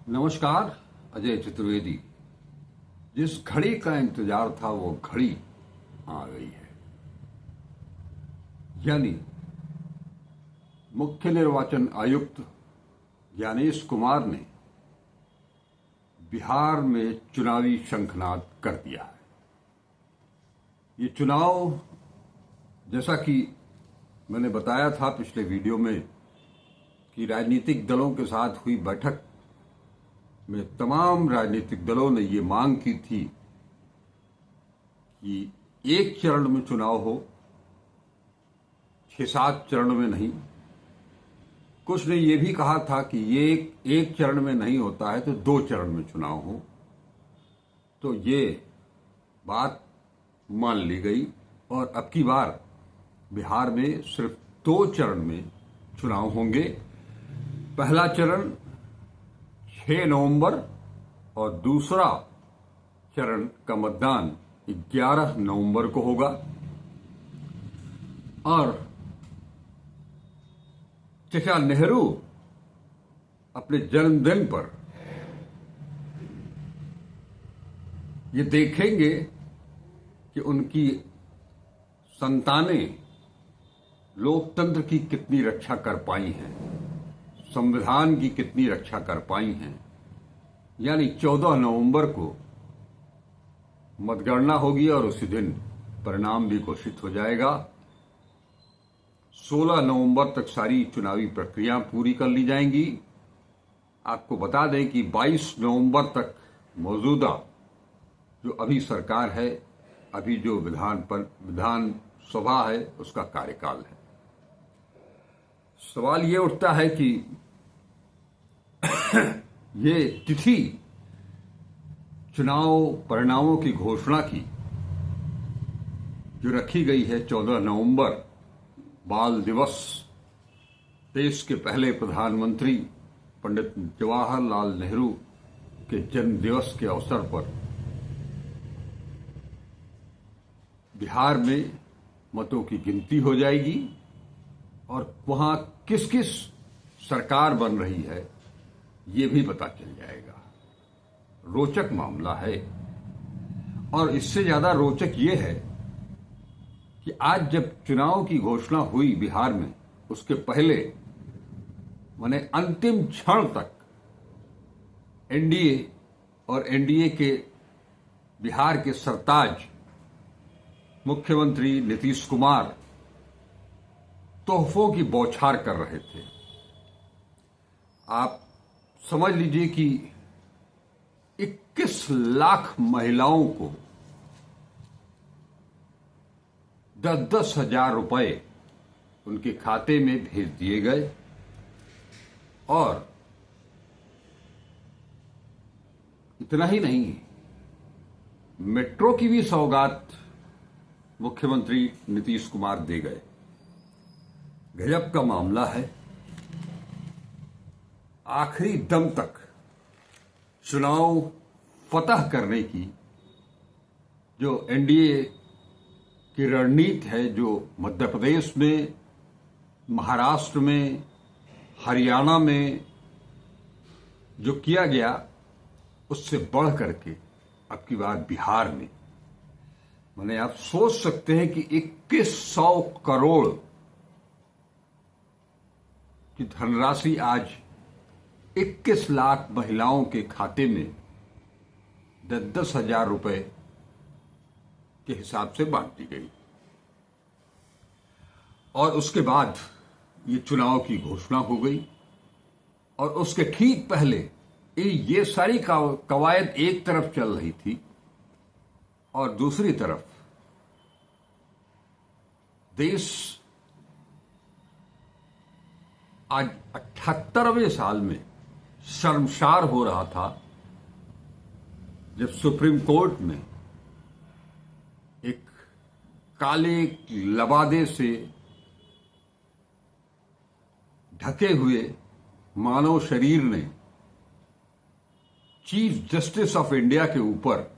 नमस्कार। अजय चतुर्वेदी। जिस घड़ी का इंतजार था वो घड़ी आ गई है। यानी मुख्य निर्वाचन आयुक्त ज्ञानेश कुमार ने बिहार में चुनावी शंखनाद कर दिया है। ये चुनाव, जैसा कि मैंने बताया था पिछले वीडियो में, कि राजनीतिक दलों के साथ हुई बैठक में तमाम राजनीतिक दलों ने ये मांग की थी कि एक चरण में चुनाव हो, 6-7 चरण में नहीं। कुछ ने ये भी कहा था कि ये एक चरण में नहीं होता है तो 2 चरण में चुनाव हो। तो ये बात मान ली गई और अब की बार बिहार में सिर्फ 2 चरण में चुनाव होंगे। पहला चरण 6 नवंबर और दूसरा चरण का मतदान 11 नवंबर को होगा। और चाचा नेहरू अपने जन्मदिन पर ये देखेंगे कि उनकी संतानें लोकतंत्र की कितनी रक्षा कर पाई हैं, संविधान की कितनी रक्षा कर पाई हैं। यानी 14 नवंबर को मतगणना होगी और उसी दिन परिणाम भी घोषित हो जाएगा। 16 नवंबर तक सारी चुनावी प्रक्रिया पूरी कर ली जाएंगी। आपको बता दें कि 22 नवंबर तक मौजूदा जो अभी सरकार है, अभी जो विधान सभा है, उसका कार्यकाल है। सवाल ये उठता है कि ये तिथि चुनाव परिणामों की घोषणा की जो रखी गई है 14 नवंबर, बाल दिवस, देश के पहले प्रधानमंत्री पंडित जवाहरलाल नेहरू के जन्म दिवस के अवसर पर बिहार में मतों की गिनती हो जाएगी और वहां किस किस सरकार बन रही है ये भी पता चल जाएगा। रोचक मामला है। और इससे ज्यादा रोचक ये है कि आज जब चुनाव की घोषणा हुई बिहार में, उसके पहले माने अंतिम क्षण तक एनडीए और एनडीए के बिहार के सरताज मुख्यमंत्री नीतीश कुमार तोहफों की बौछार कर रहे थे। आप समझ लीजिए कि 21 लाख महिलाओं को 10-10 हजार रुपए उनके खाते में भेज दिए गए और इतना ही नहीं, मेट्रो की भी सौगात मुख्यमंत्री नीतीश कुमार दे गए। गजब का मामला है। आखिरी दम तक चुनाव फतह करने की जो एनडीए की रणनीति है, जो मध्य प्रदेश में, महाराष्ट्र में, हरियाणा में जो किया गया, उससे बढ़ करके अब की बार बिहार में, माने आप सोच सकते हैं कि 2100 करोड़ की धनराशि आज 21 लाख महिलाओं के खाते में 10-10 हजार रुपए के हिसाब से बांट दी गई। और उसके बाद ये चुनाव की घोषणा हो गई और उसके ठीक पहले ये सारी कवायद एक तरफ चल रही थी और दूसरी तरफ देश आज 78वें साल में शर्मसार हो रहा था जब सुप्रीम कोर्ट में एक काले लबादे से ढके हुए मानव शरीर ने चीफ जस्टिस ऑफ इंडिया के ऊपर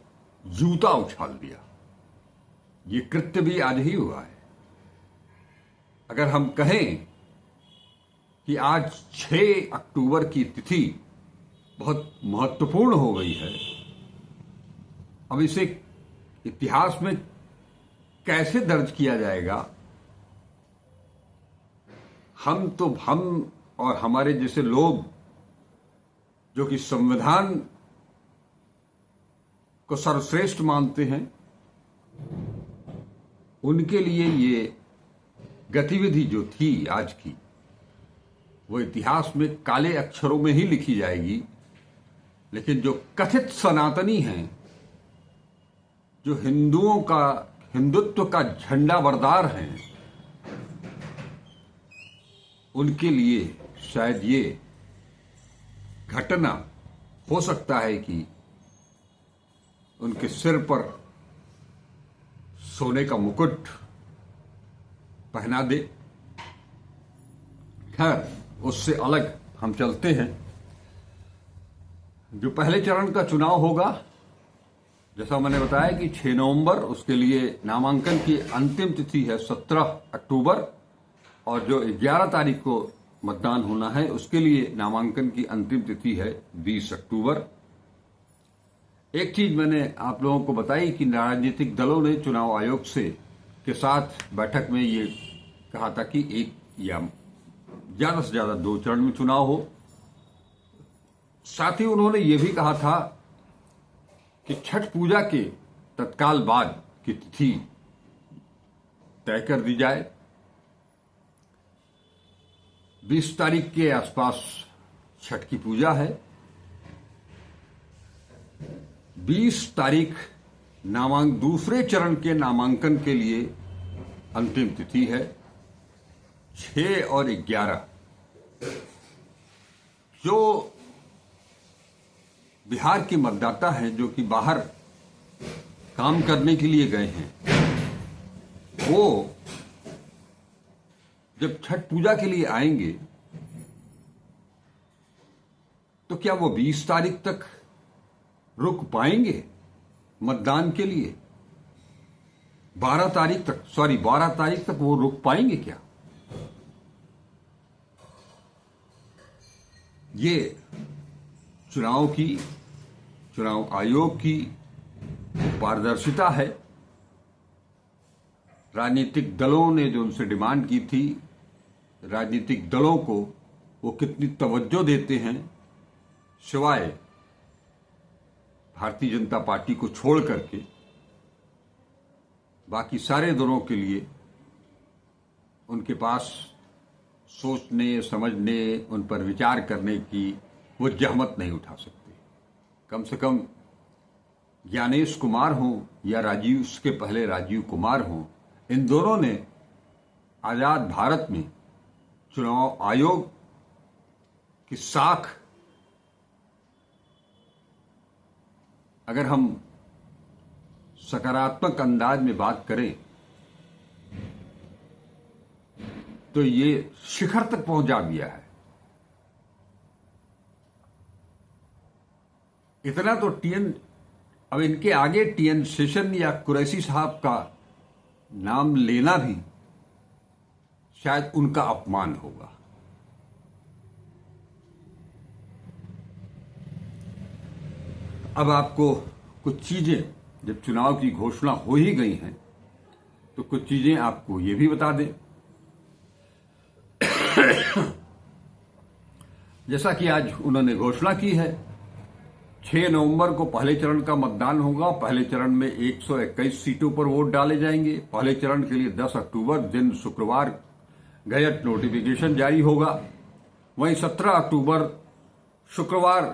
जूता उछाल दिया। ये कृत्य भी आज ही हुआ है। अगर हम कहें कि आज 6 अक्टूबर की तिथि बहुत महत्वपूर्ण हो गई है। अब इसे इतिहास में कैसे दर्ज किया जाएगा, हम और हमारे जैसे लोग जो कि संविधान को सर्वश्रेष्ठ मानते हैं, उनके लिए ये गतिविधि जो थी आज की, वो इतिहास में काले अक्षरों में ही लिखी जाएगी। लेकिन जो कथित सनातनी हैं, जो हिंदुत्व का झंडा बरदार हैं, उनके लिए शायद ये घटना हो सकता है कि उनके सिर पर सोने का मुकुट पहना दे। खैर, उससे अलग हम चलते हैं। जो पहले चरण का चुनाव होगा, जैसा मैंने बताया कि 6 नवंबर, उसके लिए नामांकन की अंतिम तिथि है 17 अक्टूबर, और जो 11 तारीख को मतदान होना है उसके लिए नामांकन की अंतिम तिथि है 20 अक्टूबर। एक चीज मैंने आप लोगों को बताई कि राजनीतिक दलों ने चुनाव आयोग के साथ बैठक में ये कहा था कि एक या ज्यादा से ज्यादा 2 चरण में चुनाव हो। साथ ही उन्होंने ये भी कहा था कि छठ पूजा के तत्काल बाद की तिथि तय कर दी जाए। 20 तारीख के आसपास छठ की पूजा है। 20 तारीख दूसरे चरण के नामांकन के लिए अंतिम तिथि है। 6 और 11 जो बिहार के मतदाता हैं, जो कि बाहर काम करने के लिए गए हैं, वो जब छठ पूजा के लिए आएंगे तो क्या वो 20 तारीख तक रुक पाएंगे मतदान के लिए? 12 तारीख तक वो रुक पाएंगे क्या? ये चुनाव आयोग की पारदर्शिता है। राजनीतिक दलों ने जो उनसे डिमांड की थी, राजनीतिक दलों को वो कितनी तवज्जो देते हैं, सिवाय भारतीय जनता पार्टी को छोड़ करके बाकी सारे दलों के लिए उनके पास सोचने, समझने, उन पर विचार करने की वो जहमत नहीं उठा सकते। कम से कम ज्ञानेश कुमार हों या उसके पहले राजीव कुमार हों, इन दोनों ने आजाद भारत में चुनाव आयोग की साख, अगर हम सकारात्मक अंदाज में बात करें तो ये शिखर तक पहुंचा दिया है। इतना तो अब इनके आगे टीएन शेषन या कुरैशी साहब का नाम लेना भी शायद उनका अपमान होगा। अब आपको कुछ चीजें, जब चुनाव की घोषणा हो ही गई हैं, तो कुछ चीजें आपको ये भी बता दें। जैसा कि आज उन्होंने घोषणा की है, 6 नवंबर को पहले चरण का मतदान होगा। पहले चरण में 121 सीटों पर वोट डाले जाएंगे। पहले चरण के लिए 10 अक्टूबर दिन शुक्रवार गजट नोटिफिकेशन जारी होगा। वहीं 17 अक्टूबर शुक्रवार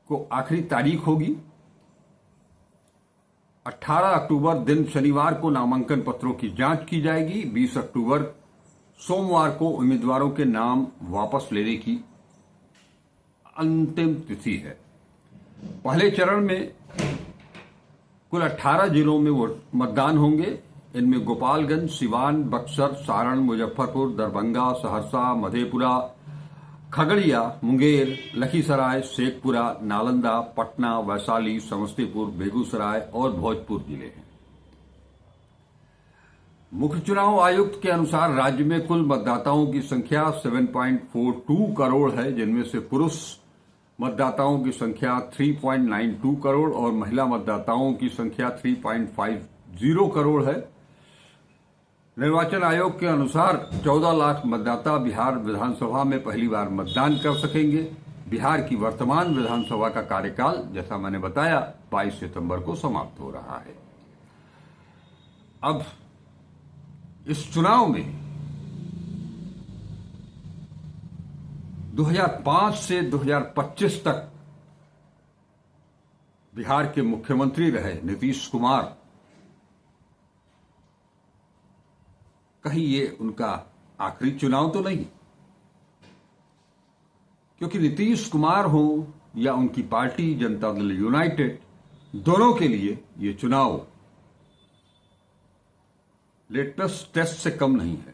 को आखिरी तारीख होगी। 18 अक्टूबर दिन शनिवार को नामांकन पत्रों की जांच की जाएगी। 20 अक्टूबर सोमवार को उम्मीदवारों के नाम वापस लेने की अंतिम तिथि है। पहले चरण में कुल 18 जिलों में मतदान होंगे। इनमें गोपालगंज, सिवान, बक्सर, सारण, मुजफ्फरपुर, दरभंगा, सहरसा, मधेपुरा, खगड़िया, मुंगेर, लखीसराय, शेखपुरा, नालंदा, पटना, वैशाली, समस्तीपुर, बेगूसराय और भोजपुर जिले हैं। मुख्य चुनाव आयुक्त के अनुसार राज्य में कुल मतदाताओं की संख्या 7.42 करोड़ है, जिनमें से पुरुष मतदाताओं की संख्या 3.92 करोड़ और महिला मतदाताओं की संख्या 3.50 करोड़ है। निर्वाचन आयोग के अनुसार 14 लाख मतदाता बिहार विधानसभा में पहली बार मतदान कर सकेंगे। बिहार की वर्तमान विधानसभा का कार्यकाल, जैसा मैंने बताया, 22 सितंबर को समाप्त हो रहा है। अब इस चुनाव में 2005 से 2025 तक बिहार के मुख्यमंत्री रहे नीतीश कुमार, कहीं ये उनका आखिरी चुनाव तो नहीं, क्योंकि नीतीश कुमार हो या उनकी पार्टी जनता दल यूनाइटेड, दोनों के लिए ये चुनाव लिटमस टेस्ट से कम नहीं है।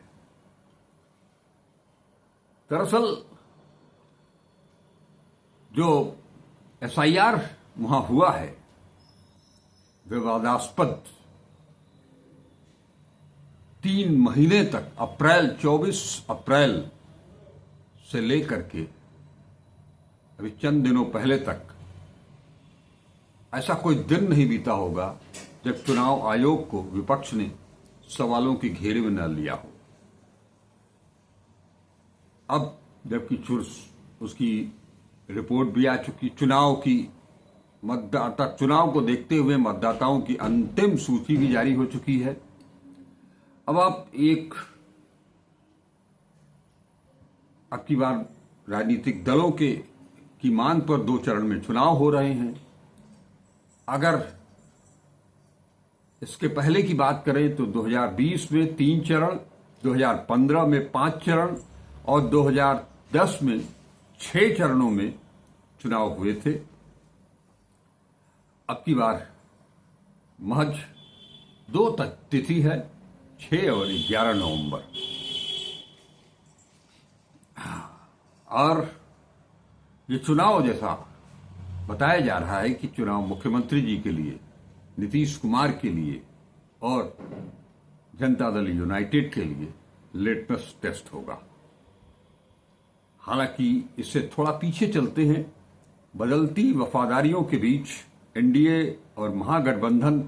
दरअसल जो एसआईआर वहां हुआ है, विवादास्पद 3 महीने तक, 24 अप्रैल से लेकर के अभी चंद दिनों पहले तक, ऐसा कोई दिन नहीं बीता होगा जब चुनाव आयोग को विपक्ष ने सवालों की घेरे में न लिया हो। अब जबकि उसकी रिपोर्ट भी आ चुकी, चुनाव को देखते हुए मतदाताओं की अंतिम सूची भी जारी हो चुकी है। अब आप अब की बार राजनीतिक दलों की मांग पर 2 चरण में चुनाव हो रहे हैं। अगर इसके पहले की बात करें तो 2020 में 3 चरण, 2015 में 5 चरण और 2010 में 6 चरणों में चुनाव हुए थे। अब की बार महज 2 तक तिथि है, 6 और 11 नवंबर। और ये चुनाव, जैसा बताया जा रहा है कि चुनाव मुख्यमंत्री जी के लिए, नीतीश कुमार के लिए और जनता दल यूनाइटेड के लिए लिटमस टेस्ट होगा। हालांकि इससे थोड़ा पीछे चलते हैं। बदलती वफादारियों के बीच एनडीए और महागठबंधन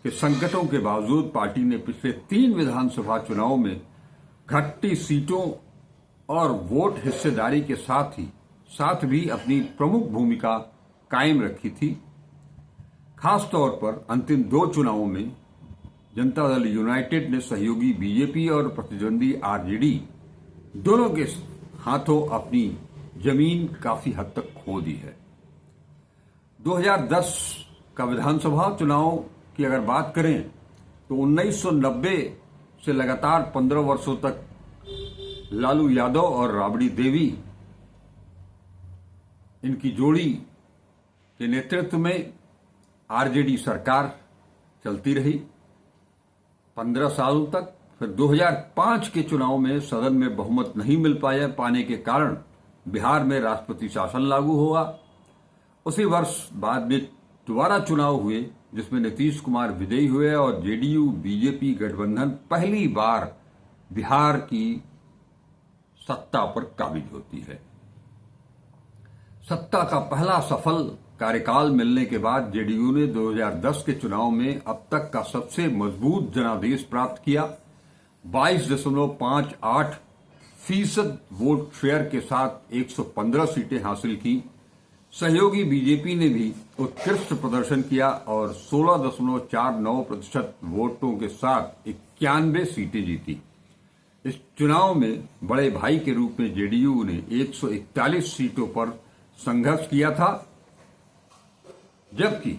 के संकटों के बावजूद पार्टी ने पिछले 3 विधानसभा चुनावों में घटती सीटों और वोट हिस्सेदारी के साथ भी अपनी प्रमुख भूमिका कायम रखी थी। खास तौर पर अंतिम 2 चुनावों में जनता दल यूनाइटेड ने सहयोगी बीजेपी और प्रतिद्वंदी आरजेडी दोनों के हाथों अपनी जमीन काफी हद तक खो दी है। 2010 का विधानसभा चुनाव की अगर बात करें तो 1990 से लगातार 15 वर्षों तक लालू यादव और राबड़ी देवी, इनकी जोड़ी के नेतृत्व में आरजेडी सरकार चलती रही 15 सालों तक। फिर 2005 के चुनाव में सदन में बहुमत नहीं मिल पाने के कारण बिहार में राष्ट्रपति शासन लागू हुआ। उसी वर्ष बाद में दोबारा चुनाव हुए जिसमें नीतीश कुमार विजयी हुए और जेडीयू बीजेपी गठबंधन पहली बार बिहार की सत्ता पर काबिज होती है। सत्ता का पहला सफल कार्यकाल मिलने के बाद जेडीयू ने 2010 के चुनाव में अब तक का सबसे मजबूत जनादेश प्राप्त किया। 22.58% वोट शेयर के साथ 115 सीटें हासिल की। सहयोगी बीजेपी ने भी उत्कृष्ट प्रदर्शन किया और 16.49% वोटों के साथ 91 सीटें जीती। इस चुनाव में बड़े भाई के रूप में जेडीयू ने 141 सीटों पर संघर्ष किया था, जबकि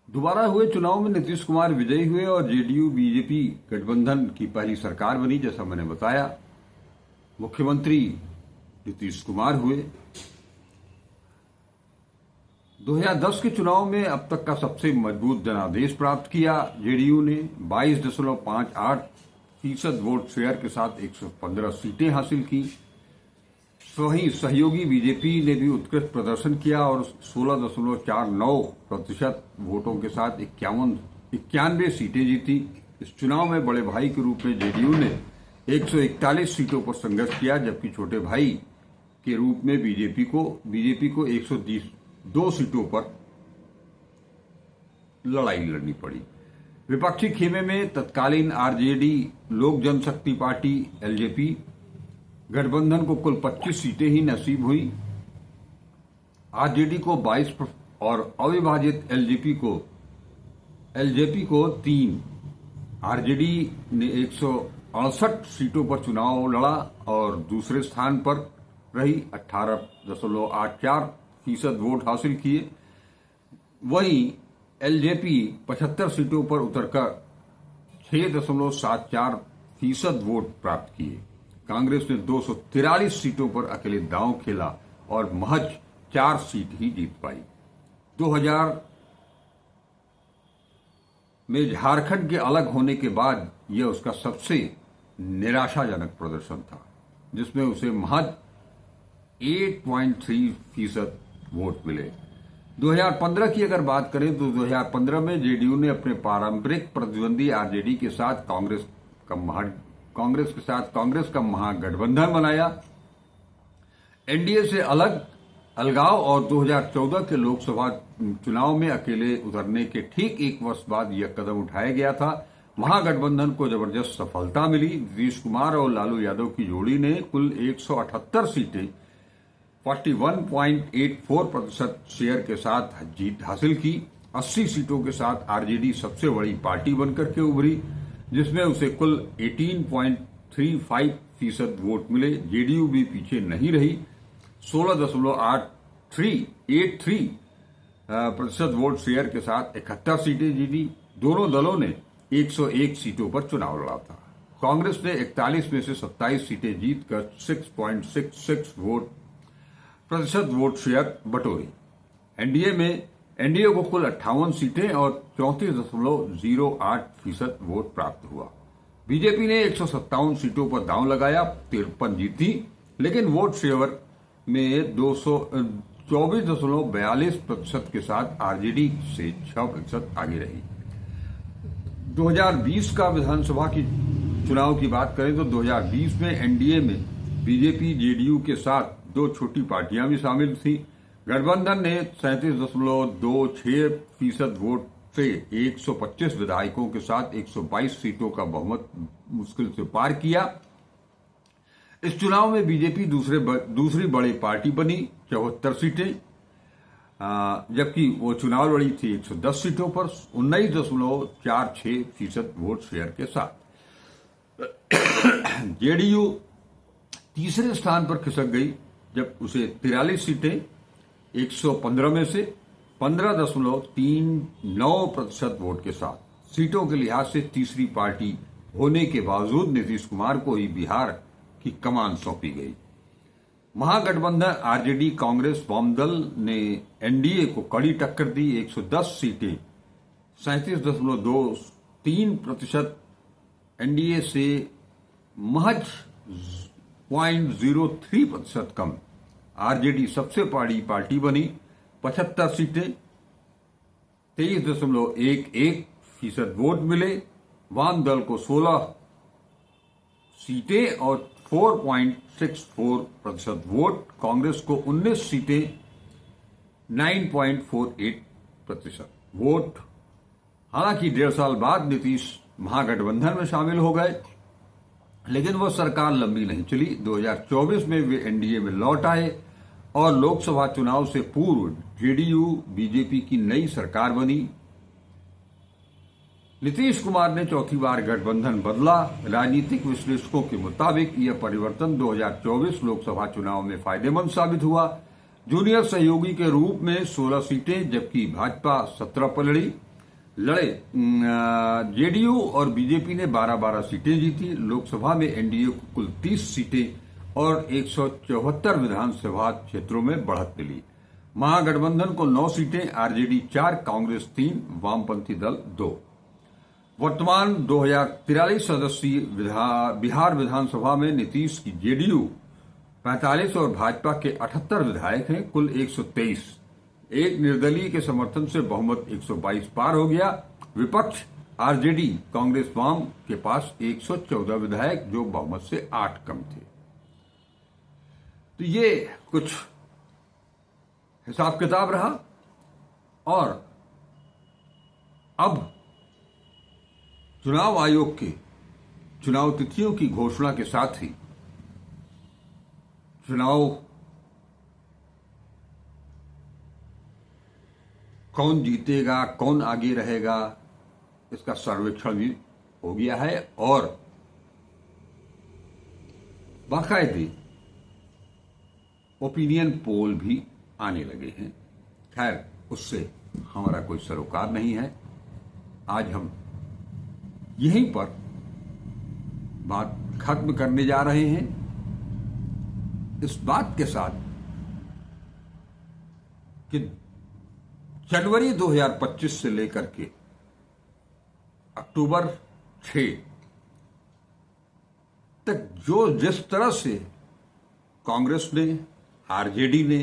दोबारा हुए चुनाव में नीतीश कुमार विजयी हुए और जेडीयू बीजेपी गठबंधन की पहली सरकार बनी। जैसा मैंने बताया, मुख्यमंत्री नीतीश कुमार हुए। 2010 के चुनाव में अब तक का सबसे मजबूत जनादेश प्राप्त किया जेडीयू ने। 22.58% वोट शेयर के साथ 115 सीटें हासिल की। वहीं सहयोगी बीजेपी ने भी उत्कृष्ट प्रदर्शन किया और 16.49% वोटों के साथ 91 सीटें जीती। इस चुनाव में बड़े भाई के रूप में जेडीयू ने 141 सीटों पर संघर्ष किया, जबकि छोटे भाई के रूप में बीजेपी को 122 सीटों पर लड़ाई लड़नी पड़ी। विपक्षी खेमे में तत्कालीन आरजेडी, लोक जनशक्ति पार्टी एलजेपी गठबंधन को कुल 25 सीटें ही नसीब हुई। आरजेडी को 22 और अविभाजित एलजेपी को 3। आरजेडी ने 168 सीटों पर चुनाव लड़ा और दूसरे स्थान पर रही, 18.84% वोट हासिल किए। वहीं एलजेपी 75 सीटों पर उतरकर 6.74% वोट प्राप्त किए। कांग्रेस ने 243 सीटों पर अकेले दांव खेला और महज 4 सीट ही जीत पाई। 2000 में झारखंड के अलग होने के बाद यह उसका सबसे निराशाजनक प्रदर्शन था, जिसमें उसे महज 8.3% वोट मिले। 2015 की अगर बात करें तो 2015 में जेडीयू ने अपने पारंपरिक प्रतिद्वंदी आरजेडी के साथ कांग्रेस का महागठबंधन बनाया। एनडीए से अलगाव और 2014 के लोकसभा चुनाव में अकेले उतरने के ठीक एक वर्ष बाद यह कदम उठाया गया था। महागठबंधन को जबरदस्त सफलता मिली। नीतीश कुमार और लालू यादव की जोड़ी ने कुल 178 सीटें 41.84% शेयर के साथ जीत हासिल की। 80 सीटों के साथ आरजेडी सबसे बड़ी पार्टी बनकर के उभरी, जिसमें उसे कुल 18.35% वोट मिले। जेडीयू भी पीछे नहीं रही, 16.83% वोट शेयर के साथ 71 सीटें जीती। दोनों दलों ने 101 सीटों पर चुनाव लड़ा था। कांग्रेस ने 41 में से 27 सीटें जीतकर 6.66% वोट शेयर बटोरी। एनडीए को कुल 58 सीटें और 34.08% वोट प्राप्त हुआ। बीजेपी ने 157 सीटों पर दांव लगाया, 53 जीती, लेकिन वोट शेयर में 24.42% के साथ आरजेडी से 6% आगे रही। 2020 का विधानसभा की चुनाव की बात करें तो 2020 में एनडीए में बीजेपी, जेडीयू के साथ 2 छोटी पार्टियां भी शामिल थी। गठबंधन ने 37.26% वोट से 125 विधायकों के साथ 122 सीटों का बहुमत मुश्किल से पार किया। इस चुनाव में बीजेपी दूसरी बड़ी पार्टी बनी, 74 सीटें, जबकि वो चुनाव लड़ी थी 110 सीटों पर 19.46% वोट शेयर के साथ। जेडीयू तीसरे स्थान पर खिसक गई, जब उसे 43 सीटें 115 में से 15.39% वोट के साथ। सीटों के लिहाज से तीसरी पार्टी होने के बावजूद नीतीश कुमार को ही बिहार की कमान सौंपी गई। महागठबंधन आरजेडी, कांग्रेस, वामदल ने एनडीए को कड़ी टक्कर दी। 110 सीटें 37.23%, एनडीए से महज 0.03% कम। आरजेडी सबसे बड़ी पार्टी बनी, 75 सीटें, 23.11% वोट मिले। वाम दल को 16 सीटें और 4.64% वोट। कांग्रेस को 19 सीटें, 9.48% वोट। हालांकि 1.5 साल बाद नीतीश महागठबंधन में शामिल हो गए, लेकिन वो सरकार लंबी नहीं चली। 2024 में वे एनडीए में लौट आए और लोकसभा चुनाव से पूर्व जेडीयू बीजेपी की नई सरकार बनी। नीतीश कुमार ने चौथी बार गठबंधन बदला। राजनीतिक विश्लेषकों के मुताबिक यह परिवर्तन 2024 लोकसभा चुनाव में फायदेमंद साबित हुआ। जूनियर सहयोगी के रूप में 16 सीटें, जबकि भाजपा 17 पर लड़े। जेडीयू और बीजेपी ने 12-12 सीटें जीती। लोकसभा में एनडीए को कुल 30 सीटें और 174 विधानसभा क्षेत्रों में बढ़त मिली। महागठबंधन को 9 सीटें, आरजेडी 4, कांग्रेस 3, वामपंथी दल 2। वर्तमान 2043 सदस्यीय बिहार विधानसभा में नीतीश की जेडीयू 45 और भाजपा के 78 विधायक हैं, कुल 123। एक निर्दलीय के समर्थन से बहुमत 122 पार हो गया। विपक्ष आरजेडी कांग्रेस वाम के पास 114 विधायक, जो बहुमत से 8 कम थे। तो ये कुछ हिसाब किताब रहा। और अब चुनाव आयोग के चुनाव तिथियों की घोषणा के साथ ही चुनाव कौन जीतेगा, कौन आगे रहेगा, इसका सर्वेक्षण भी हो गया है और बाकायदे ओपिनियन पोल भी आने लगे हैं। खैर, उससे हमारा कोई सरोकार नहीं है। आज हम यहीं पर बात खत्म करने जा रहे हैं, इस बात के साथ कि जनवरी 2025 से लेकर के अक्टूबर 6 तक जिस तरह से कांग्रेस ने, आरजेडी ने,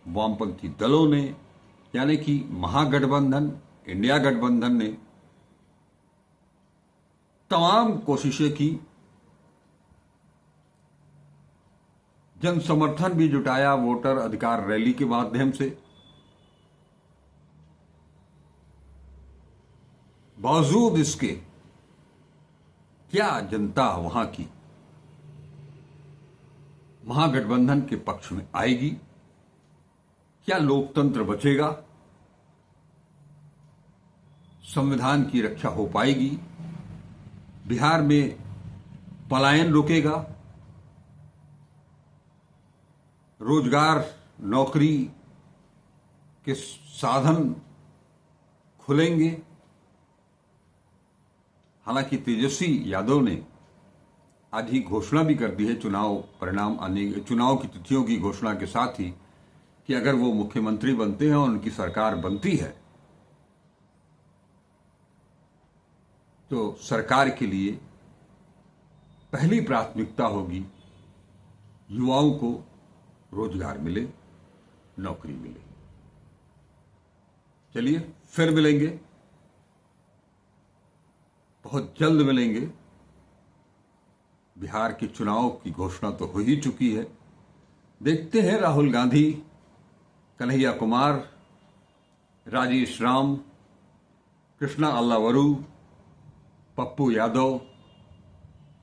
वामपंथी दलों ने, यानी कि महागठबंधन, इंडिया गठबंधन ने तमाम कोशिशें की, जन समर्थन भी जुटाया वोटर अधिकार रैली के माध्यम से, बावजूद इसके क्या जनता वहां की महागठबंधन के पक्ष में आएगी? क्या लोकतंत्र बचेगा? संविधान की रक्षा हो पाएगी? बिहार में पलायन रुकेगा? रोजगार, नौकरी के साधन खुलेंगे? हालांकि तेजस्वी यादव ने आज ही घोषणा भी कर दी है चुनाव परिणाम आने, चुनाव की तिथियों की घोषणा के साथ ही, कि अगर वो मुख्यमंत्री बनते हैं और उनकी सरकार बनती है तो सरकार के लिए पहली प्राथमिकता होगी युवाओं को रोजगार मिले, नौकरी मिले। चलिए, फिर मिलेंगे, बहुत जल्द मिलेंगे। बिहार के चुनाव की घोषणा तो हो ही चुकी है। देखते हैं राहुल गांधी, कन्हैया कुमार, राजेश राम, कृष्णा अल्लावरू, पप्पू यादव,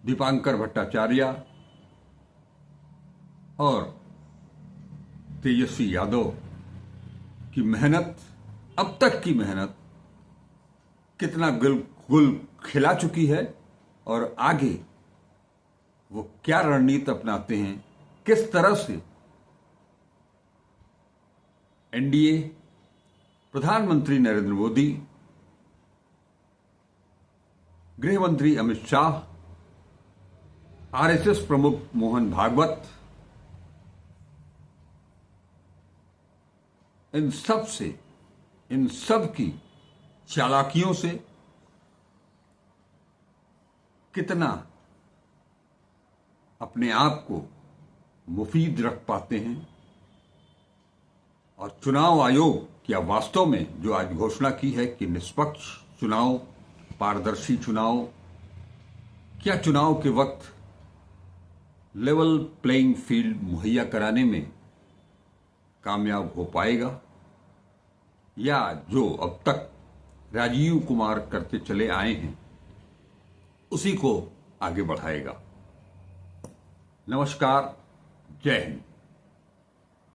दीपांकर भट्टाचार्य और तेजस्वी यादव की मेहनत, अब तक की मेहनत कितना गुल खिला चुकी है और आगे वो क्या रणनीति अपनाते हैं, किस तरह से एनडीए, प्रधानमंत्री नरेंद्र मोदी, गृह मंत्री अमित शाह, आरएसएस प्रमुख मोहन भागवत, इन सब की चालाकियों से कितना अपने आप को मुफीद रख पाते हैं। और चुनाव आयोग क्या वास्तव में जो आज घोषणा की है कि निष्पक्ष चुनाव, पारदर्शी चुनाव, क्या चुनाव के वक्त लेवल प्लेइंग फील्ड मुहैया कराने में कामयाब हो पाएगा, या जो अब तक राजीव कुमार करते चले आए हैं उसी को आगे बढ़ाएगा। नमस्कार, जय हिंद।